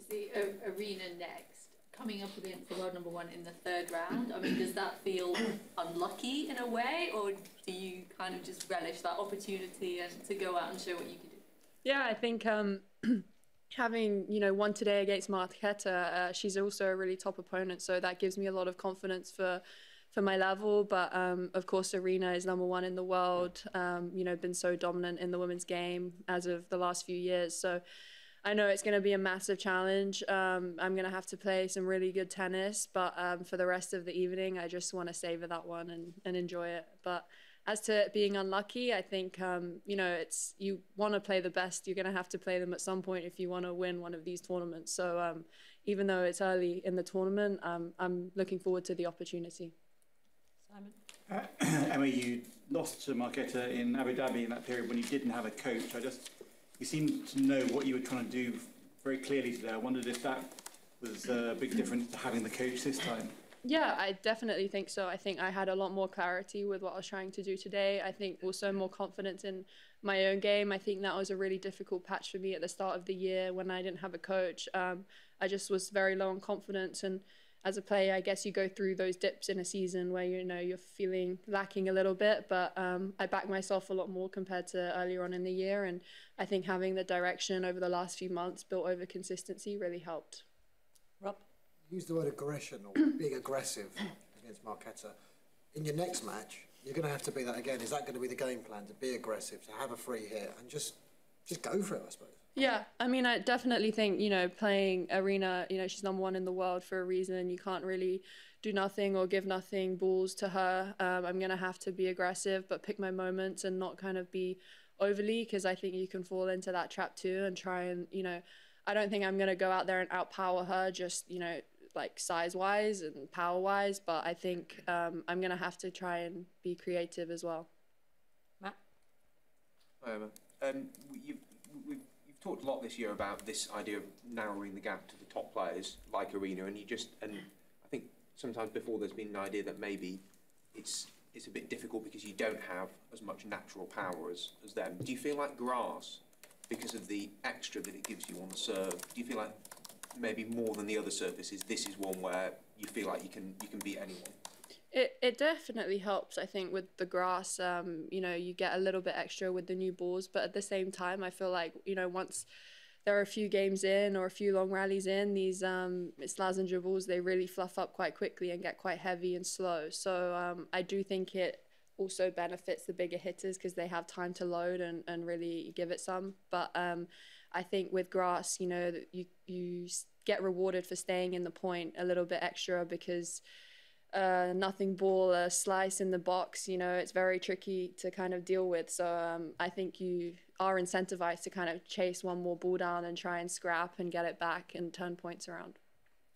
obviously Aryna next, coming up against the world number one in the third round. I mean, does that feel unlucky in a way, or do you kind of just relish that opportunity and to go out and show what you can do? Yeah, I think having won today against Marketa, she's also a really top opponent, so that gives me a lot of confidence for my level. But of course, Aryna is number one in the world. Been so dominant in the women's game as of the last few years. So I know it's going to be a massive challenge. I'm going to have to play some really good tennis, but for the rest of the evening, I just want to savor that one and enjoy it. But as to it being unlucky, I think it's you want to play the best. You're going to have to play them at some point if you want to win one of these tournaments. So even though it's early in the tournament, I'm looking forward to the opportunity. Simon? Emma, you lost to Marketa in Abu Dhabi in that period when you didn't have a coach. You seem to know what you were trying to do very clearly today. I wondered if that was a big difference to having the coach this time. Yeah, I definitely think so. I think I had a lot more clarity with what I was trying to do today. I think also more confidence in my own game. I think that was a really difficult patch for me at the start of the year when I didn't have a coach. I just was very low on confidence, and as a player, I guess you go through those dips in a season where you're feeling lacking a little bit, but I back myself a lot more compared to earlier on in the year, and I think having the direction over the last few months built over consistency really helped. Rob? Use the word aggression or being aggressive against Marketa. In your next match, you're going to have to be that again. Is that going to be the game plan, to be aggressive, to have a free hit and just go for it, I suppose? Yeah, I mean, I definitely think, playing Aryna, she's number one in the world for a reason. You can't really do nothing or give nothing balls to her. I'm going to have to be aggressive, but pick my moments and not kind of be overly, because I think you can fall into that trap too and try and, I don't think I'm going to go out there and outpower her just, like size-wise and power-wise, but I think I'm going to have to try and be creative as well. Matt? Hi, Emma. You've talked a lot this year about this idea of narrowing the gap to the top players like Aryna, and I think sometimes before there's been an idea that maybe it's a bit difficult because you don't have as much natural power as them. Do you feel like grass, because of the extra that it gives you on the serve, do you feel like maybe more than the other surfaces, this is one where you feel like you can beat anyone? It definitely helps, I think, with the grass. You get a little bit extra with the new balls, but at the same time, I feel like, once there are a few games in or a few long rallies in, these Slazenger balls, they really fluff up quite quickly and get quite heavy and slow. So I do think it also benefits the bigger hitters because they have time to load and really give it some. But I think with grass, you get rewarded for staying in the point a little bit extra because nothing ball, a slice in the box, it's very tricky to kind of deal with. So I think you are incentivized to kind of chase one more ball down and try and scrap and get it back and turn points around.